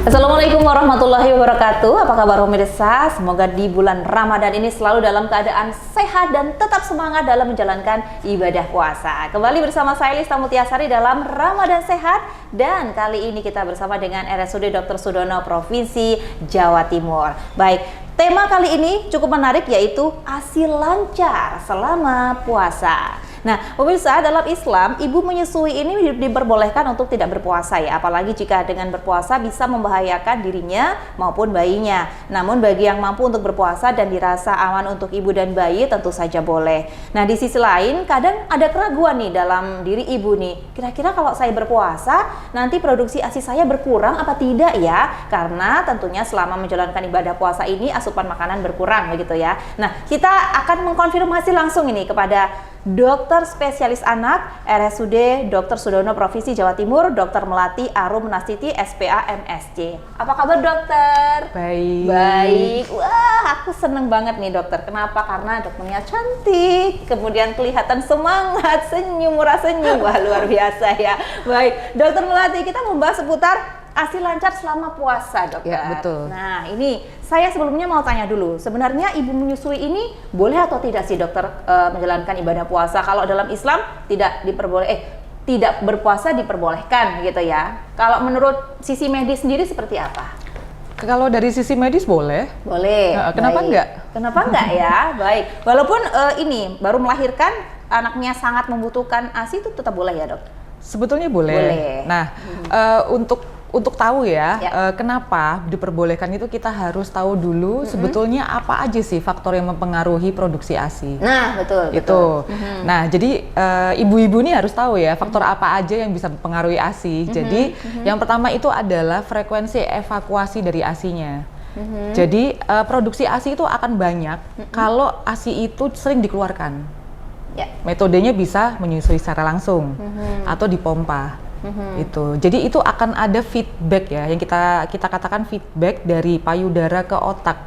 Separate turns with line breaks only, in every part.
Assalamualaikum warahmatullahi wabarakatuh. Apa kabar pemirsa? Semoga di bulan Ramadan ini selalu dalam keadaan sehat dan tetap semangat dalam menjalankan ibadah puasa. Kembali bersama saya Lista Mutiasari dalam Ramadan Sehat, dan kali ini kita bersama dengan RSUD Dr. Sudono Provinsi Jawa Timur. Baik, tema kali ini cukup menarik, yaitu ASI lancar selama puasa. Nah, pemirsa, dalam Islam, ibu menyusui ini diperbolehkan untuk tidak berpuasa ya, apalagi jika dengan berpuasa bisa membahayakan dirinya maupun bayinya. Namun bagi yang mampu untuk berpuasa dan dirasa aman untuk ibu dan bayi, tentu saja boleh. Nah, di sisi lain, kadang ada keraguan nih dalam diri ibu nih. Kira-kira kalau saya berpuasa, nanti produksi ASI saya berkurang apa tidak ya? Karena tentunya selama menjalankan ibadah puasa ini asupan makanan berkurang begitu ya. Nah, kita akan mengkonfirmasi langsung ini kepada Dokter Spesialis Anak RSUD Dr. Sudono Provinsi Jawa Timur, Dr. Melati Arum Nastiti, SPA MSc. Apa kabar dokter?
Baik.
Baik. Wah, aku seneng banget nih dokter. Kenapa? Karena dokternya cantik, kemudian kelihatan semangat, senyum, murah senyum. Wah, luar biasa ya. Baik, Dokter Melati, kita membahas seputar ASI lancar selama puasa, dokter.
Ya, betul.
Nah, ini saya sebelumnya mau tanya dulu, sebenarnya ibu menyusui ini boleh atau tidak sih dokter menjalankan ibadah puasa? Kalau dalam Islam tidak tidak berpuasa diperbolehkan gitu ya. Kalau menurut sisi medis sendiri seperti apa?
Kalau dari sisi medis boleh.
Boleh.
Kenapa
Baik.
enggak?
Kenapa enggak ya? Baik. Walaupun ini baru melahirkan, anaknya sangat membutuhkan ASI, itu tetap boleh ya, dok?
Sebetulnya boleh.
Boleh.
Nah, untuk tahu ya, kenapa diperbolehkan itu kita harus tahu dulu sebetulnya apa aja sih faktor yang mempengaruhi produksi ASI.
Nah, betul.
Itu. Nah, jadi ibu-ibu nih harus tahu ya faktor apa aja yang bisa mempengaruhi ASI. Jadi yang pertama itu adalah frekuensi evakuasi dari ASI-nya. Jadi produksi ASI itu akan banyak kalau ASI itu sering dikeluarkan. Metodenya bisa menyusui secara langsung atau dipompa. Itu. Jadi itu akan ada feedback ya, yang kita katakan feedback dari payudara ke otak.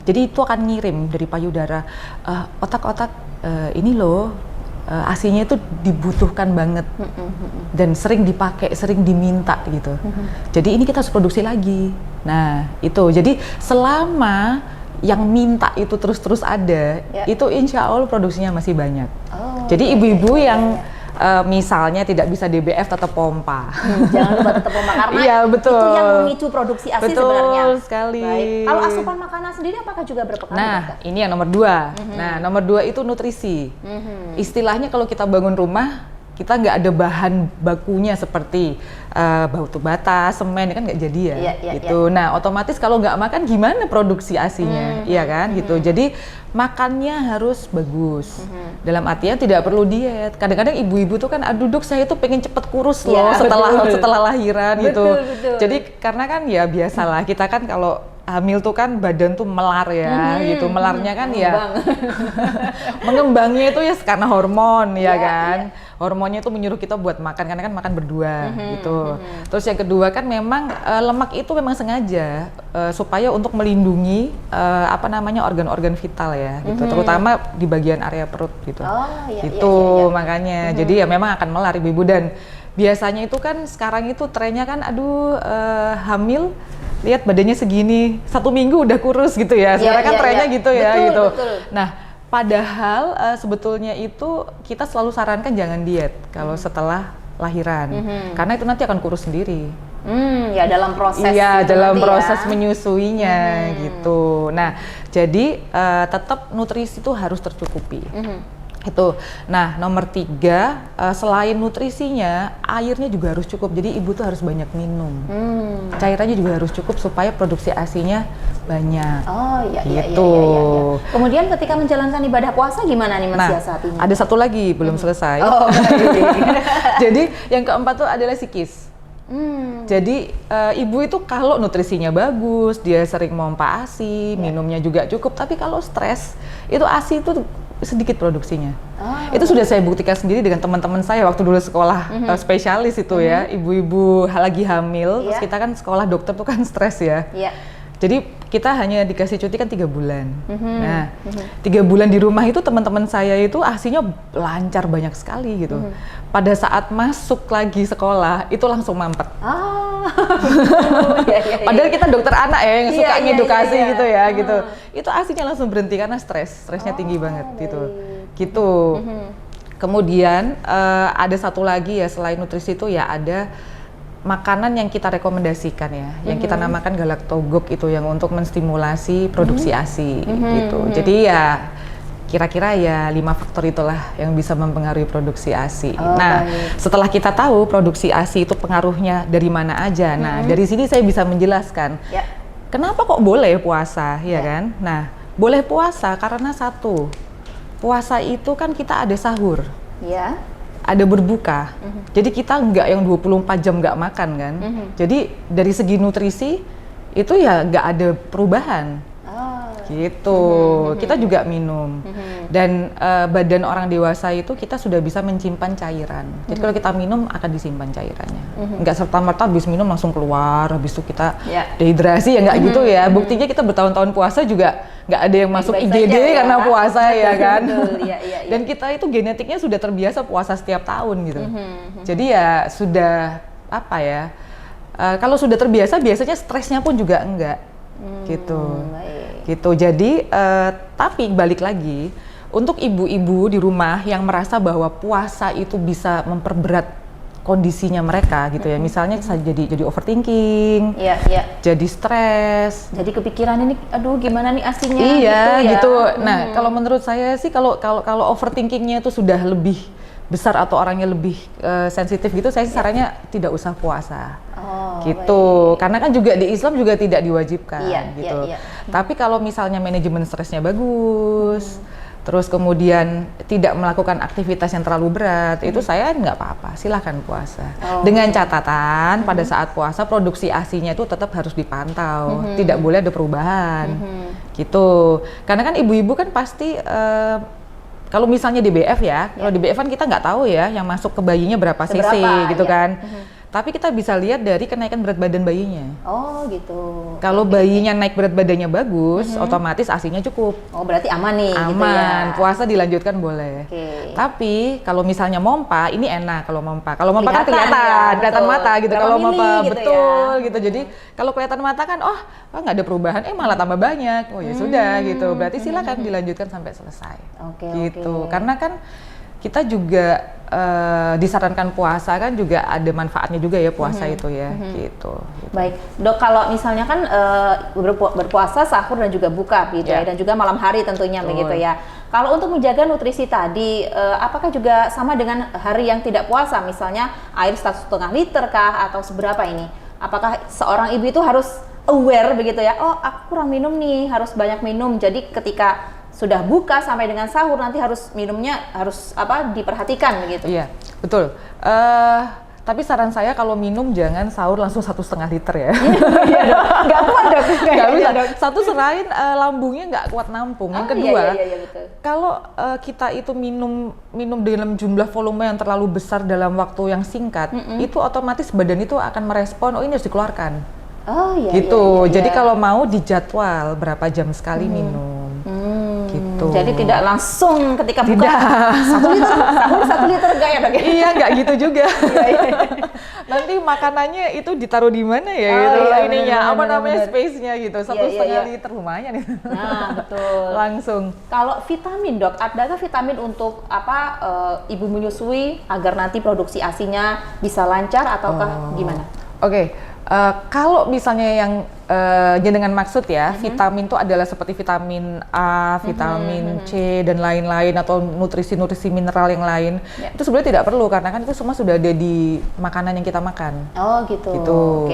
Jadi itu akan ngirim dari payudara, otak-otak ini loh, ASI-nya itu dibutuhkan banget dan sering dipakai, sering diminta gitu. Jadi ini kita harus produksi lagi. Nah itu, jadi selama yang minta itu terus-terus ada, itu insya Allah produksinya masih banyak. Jadi ibu-ibu yang misalnya tidak bisa DBF tetap pompa.
Jangan lupa tetap pompa karena
iya, betul.
Itu yang memicu produksi ASI sebenarnya.
Betul sekali.
Baik. Kalau asupan makanan sendiri apakah juga berpengaruh?
Nah, ini yang nomor 2. Nah, nomor 2 itu nutrisi. Istilahnya kalau kita bangun rumah, kita nggak ada bahan bakunya seperti batu bata, semen, kan nggak jadi ya, gitu. Nah, otomatis kalau nggak makan gimana produksi ASI-nya, iya kan, gitu. Jadi makannya harus bagus. Dalam artian tidak perlu diet. Kadang-kadang ibu-ibu tuh kan, aduh dok, saya tuh pengen cepet kurus loh setelah lahiran gitu.
Betul.
Jadi karena kan ya biasalah kita kan kalau hamil tuh kan badan tuh melar ya, gitu. Melarnya kan mengembangnya itu ya karena hormon ya kan. Hormonnya itu menyuruh kita buat makan, karena kan makan berdua gitu. Terus yang kedua kan memang lemak itu memang sengaja supaya untuk melindungi organ-organ vital ya, gitu. Terutama di bagian area perut gitu. Makanya jadi ya memang akan melar ibu-ibu. Dan biasanya itu kan sekarang itu trennya kan hamil, lihat badannya segini, 1 minggu udah kurus gitu ya. Sekarang kan trennya gitu ya, gitu. Nah, padahal sebetulnya itu kita selalu sarankan jangan diet kalau setelah lahiran, karena itu nanti akan kurus sendiri.
Ya dalam proses.
Iya, dalam proses menyusuinya gitu. Nah, jadi tetap nutrisi itu harus tercukupi. Itu. Nah, nomor 3, selain nutrisinya, airnya juga harus cukup. Jadi ibu tuh harus banyak minum. Cairannya juga harus cukup supaya produksi ASI-nya banyak. Iya.
Kemudian ketika menjalankan ibadah puasa gimana nih mensiasatinya?
Ada satu lagi belum selesai. Jadi yang keempat tuh adalah psikis. Jadi ibu itu kalau nutrisinya bagus, dia sering mompa ASI, minumnya juga cukup. Tapi kalau stres, itu ASI itu sedikit produksinya. Itu sudah saya buktikan sendiri dengan teman-teman saya waktu dulu sekolah spesialis itu ya, ibu-ibu lagi hamil, terus kita kan sekolah dokter tuh kan stres ya. Jadi kita hanya dikasih cuti kan 3 bulan. Nah, 3 bulan di rumah itu teman-teman saya itu ASINya lancar banyak sekali gitu. Pada saat masuk lagi sekolah itu langsung mampet. Padahal kita dokter anak ya yang suka ngedukasi gitu ya gitu. Itu ASINya langsung berhenti karena stresnya tinggi banget gitu. Kemudian ada satu lagi ya selain nutrisi itu ya ada makanan yang kita rekomendasikan ya, yang kita namakan galactogog itu yang untuk menstimulasi produksi ASI gitu. Jadi ya kira-kira ya 5 faktor itulah yang bisa mempengaruhi produksi ASI. Nah, setelah kita tahu produksi ASI itu pengaruhnya dari mana aja, nah dari sini saya bisa menjelaskan kenapa kok boleh puasa, ya kan? Nah, boleh puasa karena satu, puasa itu kan kita ada sahur. Ya. Ada berbuka, jadi kita nggak yang 24 jam nggak makan kan, jadi dari segi nutrisi itu ya nggak ada perubahan, gitu. Kita juga minum, dan badan orang dewasa itu kita sudah bisa menyimpan cairan, jadi kalau kita minum akan disimpan cairannya, nggak serta-merta habis minum langsung keluar, habis itu kita dehidrasi ya nggak gitu ya, buktinya kita bertahun-tahun puasa juga nggak ada yang masuk IGD karena puasa ya kan. Dan kita itu genetiknya sudah terbiasa puasa setiap tahun gitu. Jadi ya sudah apa ya, kalau sudah terbiasa biasanya stresnya pun juga enggak gitu. Jadi tapi balik lagi untuk ibu-ibu di rumah yang merasa bahwa puasa itu bisa memperberat kondisinya mereka gitu ya, misalnya jadi overthinking, jadi stres,
jadi kepikiran ini, aduh gimana nih ASINya,
gitu. Nah, kalau menurut saya sih kalau overthinkingnya itu sudah lebih besar atau orangnya lebih sensitif gitu, saya sarannya tidak usah puasa, gitu. Karena kan juga di Islam juga tidak diwajibkan, gitu. Tapi kalau misalnya manajemen stresnya bagus. Terus kemudian tidak melakukan aktivitas yang terlalu berat, itu saya nggak apa-apa, silahkan puasa. Dengan catatan pada saat puasa produksi ASINya itu tetap harus dipantau, tidak boleh ada perubahan, gitu. Karena kan ibu-ibu kan pasti kalau misalnya DBF ya, kalau DBF kan kita nggak tahu ya yang masuk ke bayinya berapa cc gitu kan. Tapi kita bisa lihat dari kenaikan berat badan bayinya.
Gitu.
Kalau bayinya naik berat badannya bagus, otomatis ASINya cukup.
Berarti aman nih.
Aman,
gitu ya.
Puasa dilanjutkan boleh. Tapi kalau misalnya mompa, ini enak kalau mompa. Kalau mompa kan kelihatan mata gitu. Kalau mompa gitu gitu. Jadi kalau kelihatan mata kan, nggak ada perubahan, malah tambah banyak. Ya sudah gitu. Berarti silakan dilanjutkan sampai selesai. Gitu. Karena kan kita juga disarankan puasa kan juga ada manfaatnya juga ya puasa itu ya, gitu.
Baik, Dok, kalau misalnya kan berpuasa, sahur dan juga buka gitu ya, dan juga malam hari tentunya begitu ya. Kalau untuk menjaga nutrisi tadi, apakah juga sama dengan hari yang tidak puasa, misalnya air 1,5 liter kah atau seberapa ini? Apakah seorang ibu itu harus aware begitu ya? Aku kurang minum nih, harus banyak minum. Jadi ketika sudah buka sampai dengan sahur nanti harus minumnya harus diperhatikan begitu. Iya,
betul. Tapi saran saya kalau minum jangan sahur langsung 1,5 liter ya.
Nggak kuat Dok.
Nggak bisa. Satu selain lambungnya nggak kuat nampung. Yang kedua,
betul.
Kalau kita itu minum dalam jumlah volume yang terlalu besar dalam waktu yang singkat, itu otomatis badan itu akan merespon, ini harus dikeluarkan. Gitu. Jadi kalau mau dijadwal berapa jam sekali minum. Gitu.
Jadi tidak langsung ketika buka 1 liter, sahur 1 liter enggak ya Dok?
Iya, enggak gitu juga. Nanti makanannya itu ditaruh di mana ya gitu. Ininya apa namanya space-nya gitu. 1,5 liter lumayan ya.
Nah, betul.
Langsung.
Kalau vitamin Dok, adakah vitamin untuk ibu menyusui agar nanti produksi ASINya bisa lancar ataukah gimana?
Kalau misalnya yang jenengan maksud ya, vitamin itu adalah seperti vitamin A, vitamin C dan lain-lain atau nutrisi-nutrisi mineral yang lain, itu sebenarnya tidak perlu karena kan itu semua sudah ada di makanan yang kita makan. Gitu.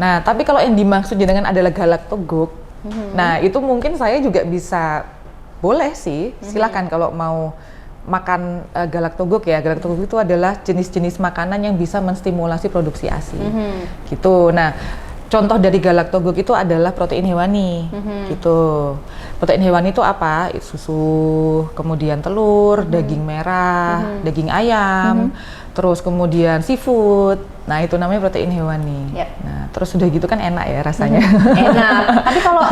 Nah, tapi kalau yang dimaksud jenengan adalah galactogog, nah itu mungkin saya juga bisa, boleh sih, silakan kalau mau makan galactogog ya. Galactogog itu adalah jenis-jenis makanan yang bisa menstimulasi produksi ASI. Gitu. Nah, contoh dari galactogog itu adalah protein hewani. Gitu. Protein hewani itu apa? Susu, kemudian telur, daging merah, daging ayam, terus kemudian seafood. Nah, itu namanya protein hewani.
Yep.
Nah, terus udah gitu kan enak ya rasanya.
Enak. Tapi kalau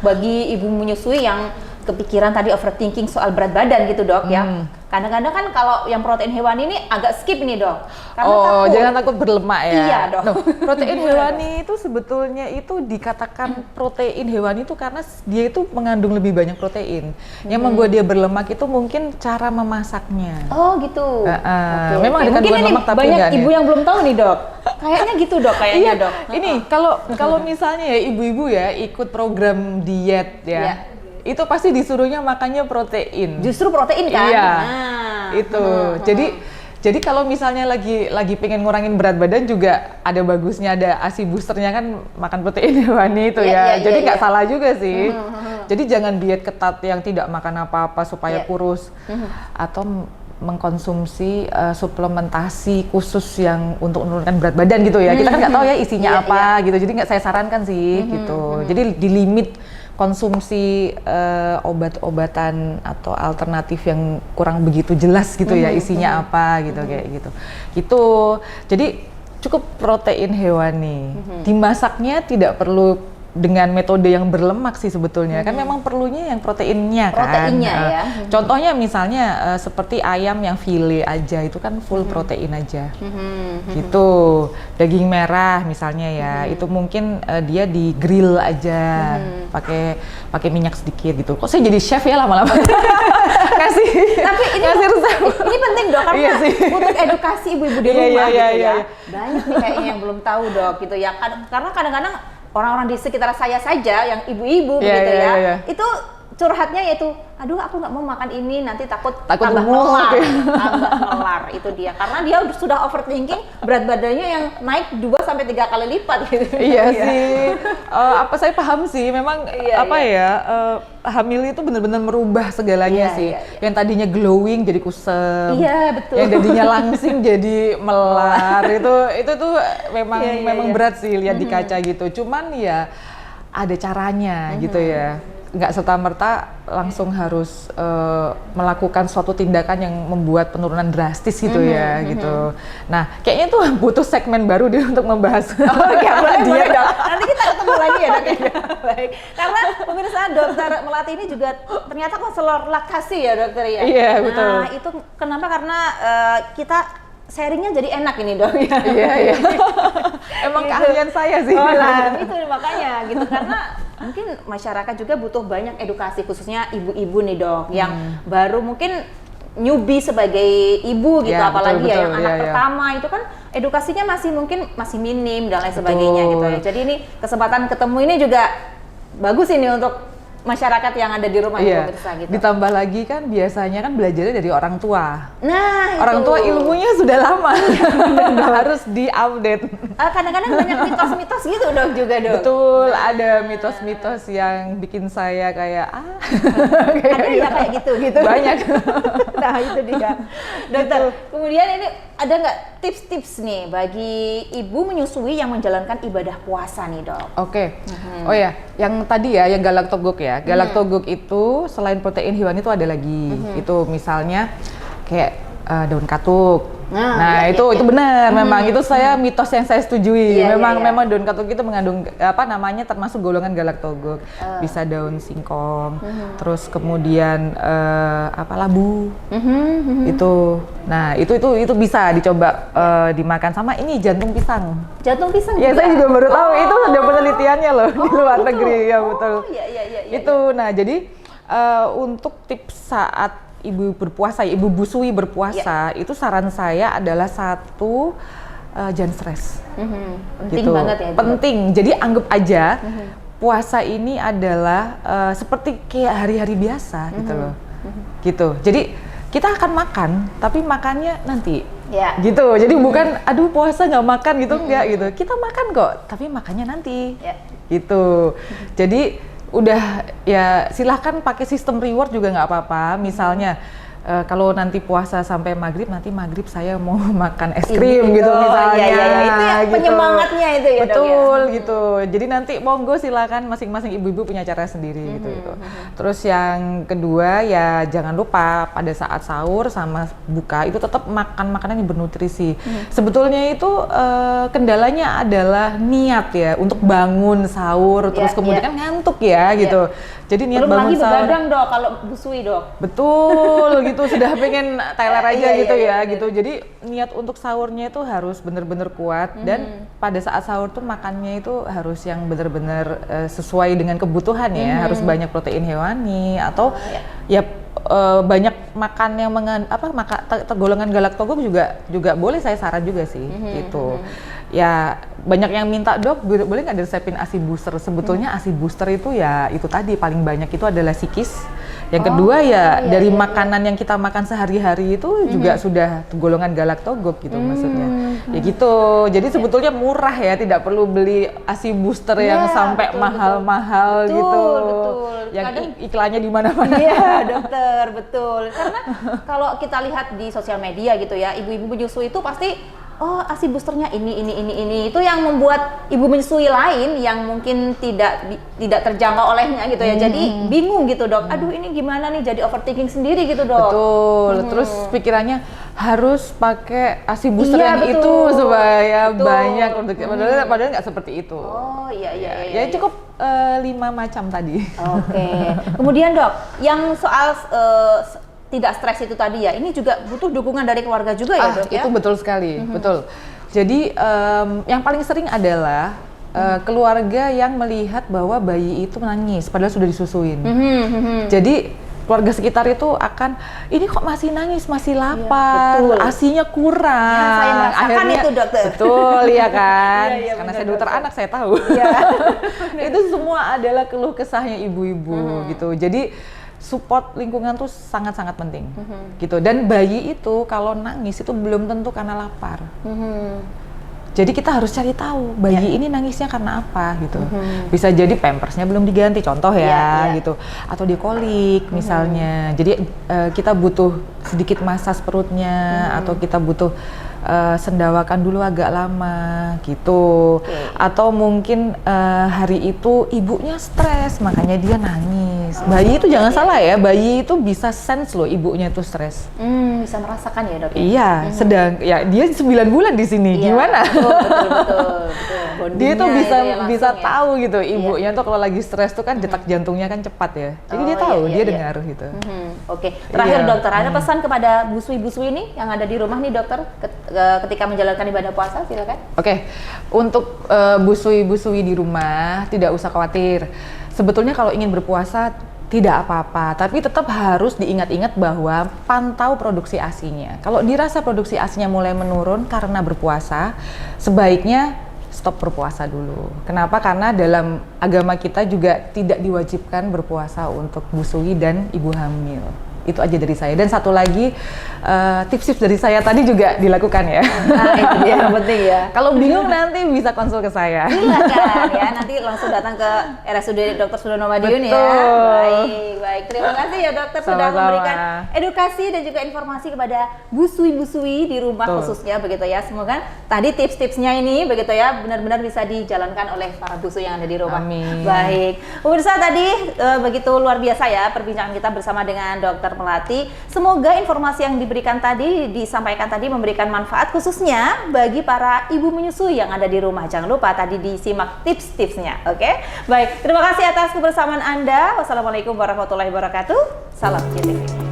bagi ibu menyusui yang kepikiran tadi overthinking soal berat badan gitu dok ya. Kadang-kadang kan kalau yang protein hewani ini agak skip nih dok. Karena takut.
Jangan takut berlemak ya.
Iya dok.
No, protein hewani itu sebetulnya itu dikatakan protein hewani itu karena dia itu mengandung lebih banyak protein. Yang membuat dia berlemak itu mungkin cara memasaknya.
Oh gitu.
Okay. Memang ada kandungan
mungkin
lemak tapi
banyak
enggak
ibu yang belum tahu nih dok. Kayaknya gitu dok, kayaknya
iya,
dok.
Ini kalau misalnya ya ibu-ibu ya ikut program diet ya.
Iya.
Itu pasti disuruhnya makannya protein.
Justru protein kan?
Iya.
Nah.
Itu. Jadi kalau misalnya lagi pengen ngurangin berat badan juga ada bagusnya, ada ASI boosternya kan makan protein hewani itu ya. Jadi nggak salah juga sih. Jadi jangan diet ketat yang tidak makan apa-apa supaya kurus atau mengkonsumsi suplementasi khusus yang untuk menurunkan berat badan gitu ya. Kita kan nggak tahu ya isinya apa gitu. Jadi nggak saya sarankan sih gitu. Jadi di limit konsumsi obat-obatan atau alternatif yang kurang begitu jelas gitu ya isinya apa gitu kayak gitu. Gitu. Jadi cukup protein hewani. Dimasaknya tidak perlu dengan metode yang berlemak sih sebetulnya. Kan memang perlunya yang proteinnya kan.
Proteinnya ya.
Contohnya misalnya seperti ayam yang file aja itu kan full protein aja. Gitu. Daging merah misalnya ya, itu mungkin dia di grill aja. Pakai minyak sedikit gitu. Kok saya jadi chef ya lama-lama. Kasih.
Tapi ini penting dok karena untuk edukasi ibu-ibu di rumah gitu ya. Banyak nih kayaknya yang belum tahu dok gitu ya. Karena kadang-kadang orang-orang di sekitar saya saja yang ibu-ibu begitu ya, itu curhatnya yaitu, aduh aku nggak mau makan ini nanti takut tambah melar, itu dia karena dia sudah overthinking berat badannya yang naik 2-3 kali lipat gitu.
Iya sih, saya paham sih, memang hamil itu benar-benar merubah segalanya sih. Yang tadinya glowing jadi kusem,
betul.
Yang tadinya langsing jadi melar, itu tuh memang berat sih lihat di kaca gitu. Cuman ya ada caranya gitu ya. Nggak serta-merta langsung harus melakukan suatu tindakan yang membuat penurunan drastis gitu ya gitu. Nah kayaknya tuh butuh segmen baru deh untuk membahas.
Boleh dok. Nanti kita ketemu lagi ya dok. Baik. Karena pemirsa dokter Melati ini juga ternyata konselor laktasi ya dokter ya.
Iya betul.
Nah itu kenapa? Karena kita sharingnya jadi enak ini dok ya.
Iya. Emang keahlian saya sih.
Itu makanya gitu karena mungkin masyarakat juga butuh banyak edukasi khususnya ibu-ibu nih dok yang baru mungkin newbie sebagai ibu gitu apalagi
betul,
yang anak pertama itu kan edukasinya masih minim dan lain sebagainya gitu ya. Jadi ini kesempatan ketemu ini juga bagus ini untuk masyarakat yang ada di rumah pemirsa gitu.
Ditambah lagi kan biasanya kan belajarnya dari orang tua.
Nah,
orang tua ilmunya sudah lama. Harus diupdate.
Kadang-kadang banyak mitos-mitos gitu dok juga dok.
Betul, ada mitos-mitos yang bikin saya kayak
ada ya kayak gitu.
Banyak.
Nah, itu dia. Dokter, kemudian ini ada nggak tips-tips nih bagi ibu menyusui yang menjalankan ibadah puasa nih dok?
Oke. Oh ya, yang tadi ya, yang Galactogog ya. Galactogog itu selain protein hewani itu ada lagi. Itu misalnya kayak daun katuk. Nah, itu benar memang itu saya mitos yang saya setujui. Memang daun katuk itu mengandung termasuk golongan Galactogog. Bisa daun singkong. Terus kemudian labu. Itu. Nah, itu bisa dicoba dimakan sama ini jantung pisang.
Jantung pisang
ya, juga? Saya juga baru tahu itu ada penelitiannya loh di luar negeri ya betul. Itu. Nah, jadi untuk tips saat ibu berpuasa, ibu busui berpuasa, itu saran saya adalah satu, jangan stres.
Penting
gitu.
banget ya.
Penting. Jadi anggap aja puasa ini adalah seperti kayak hari-hari biasa gitu loh. Gitu. Jadi kita akan makan, tapi makannya nanti. Gitu. Jadi bukan aduh puasa nggak makan gitu enggak gitu. Kita makan kok, tapi makannya nanti. Gitu. Jadi udah ya silahkan pakai sistem reward juga nggak apa-apa. Misalnya kalau nanti puasa sampai maghrib, nanti maghrib saya mau makan es krim gitu misalnya.
Iya. Itu ya
gitu.
penyemangatnya itu ya, Dok, ya.
Betul gitu. Jadi nanti monggo silakan masing-masing ibu-ibu punya cara sendiri gitu. Terus yang kedua ya jangan lupa pada saat sahur sama buka itu tetap makan makanan yang bernutrisi. Sebetulnya itu kendalanya adalah niat ya untuk bangun sahur, terus kemudian kan ngantuk ya gitu. Jadi niat
belum
bangun
lagi
sahur.
begadang, Dok, kalau busui, Dok.
Betul gitu, sudah pengen teler aja gitu
iya,
gitu. Jadi niat untuk sahurnya itu harus bener-bener kuat dan pada saat sahur tuh makannya itu harus yang bener-bener sesuai dengan kebutuhan ya. Harus banyak protein hewani atau ya banyak makan yang golongan galaktogen juga boleh, saya saran juga sih gitu. Ya banyak yang minta, Dok boleh nggak diresepin ASI booster? Sebetulnya ASI booster itu ya itu tadi paling banyak itu adalah psikis. Yang kedua dari makanan yang kita makan sehari-hari itu juga sudah golongan galaktogen gitu maksudnya. Ya gitu. Jadi sebetulnya murah ya, tidak perlu beli ASI booster yang sampai mahal-mahal gitu.
Betul.
Yang iklannya di mana-mana.
Iya, dokter, betul. Karena kalau kita lihat di sosial media gitu ya, ibu-ibu menyusui itu pasti ASI boosternya ini itu yang membuat ibu menyusui lain yang mungkin tidak terjangkau olehnya gitu ya. Jadi bingung gitu, Dok. Aduh, ini gimana nih, jadi overthinking sendiri gitu, Dok.
Betul. Terus pikirannya harus pakai ASI booster yang itu supaya banyak untuk padahal nggak seperti itu.
Oh, iya.
Ya cukup 5 macam tadi.
Oke. Kemudian, Dok, yang soal tidak stres itu tadi ya, ini juga butuh dukungan dari keluarga juga ya, Dok ya?
Itu betul sekali, betul. Jadi yang paling sering adalah keluarga yang melihat bahwa bayi itu menangis padahal sudah disusuin. Jadi keluarga sekitar itu akan, ini kok masih nangis, masih lapar, ASINya kurang.
Ya, saya merasakan akhirnya, itu, Dokter.
Betul ya kan? Karena saya dokter
dokter.
anak, saya tahu. Itu semua adalah keluh kesahnya ibu-ibu gitu. Jadi support lingkungan tuh sangat-sangat penting gitu. Dan bayi itu kalau nangis itu belum tentu karena lapar. Jadi kita harus cari tahu bayi ini nangisnya karena apa gitu. Bisa jadi pampersnya belum diganti, contoh ya gitu. Atau dia kolik misalnya. Jadi kita butuh sedikit masas perutnya atau kita butuh sendawakan dulu agak lama gitu. Atau mungkin hari itu ibunya stres makanya dia nangis. Bayi itu jangan salah ya, bayi itu bisa sense loh ibunya itu stres.
Bisa merasakan ya, Dok?
Iya, sedang ya dia 9 bulan di sini. Gimana?
Betul.
Dia tuh bisa tahu gitu ibunya tuh kalau lagi stres tuh kan detak jantungnya kan cepat ya. Jadi dia tahu, dia dengar gitu.
Oke. Terakhir, Dokter, ada pesan kepada busui-busui ini yang ada di rumah nih, Dokter, ketika menjalankan ibadah puasa, silakan. Oke.
Untuk busui-busui di rumah tidak usah khawatir. Sebetulnya kalau ingin berpuasa tidak apa-apa, tapi tetap harus diingat-ingat bahwa pantau produksi ASINya. Kalau dirasa produksi ASINya mulai menurun karena berpuasa, sebaiknya stop berpuasa dulu. Kenapa? Karena dalam agama kita juga tidak diwajibkan berpuasa untuk busui dan ibu hamil. Itu aja dari saya. Dan satu lagi tips-tips dari saya tadi juga dilakukan ya.
Nah, itu dia yang penting ya.
Kalau bingung nanti bisa konsul ke saya.
Silakan ya, nanti langsung datang ke RSUD Dr. Sudono Madiun ya. Baik. Terima kasih ya, Dokter, sudah memberikan edukasi dan juga informasi kepada busui-busui di rumah khususnya begitu ya. Semoga tadi tips-tipsnya ini begitu ya benar-benar bisa dijalankan oleh para busui yang ada di rumah.
Amin.
Baik. Pemirsa, tadi begitu luar biasa ya perbincangan kita bersama dengan Dr. Melati. Semoga informasi yang disampaikan tadi memberikan manfaat khususnya bagi para ibu menyusui yang ada di rumah. Jangan lupa tadi disimak tips-tipsnya, oke? Baik, terima kasih atas kebersamaan Anda. Wassalamualaikum warahmatullahi wabarakatuh. Salam JTV.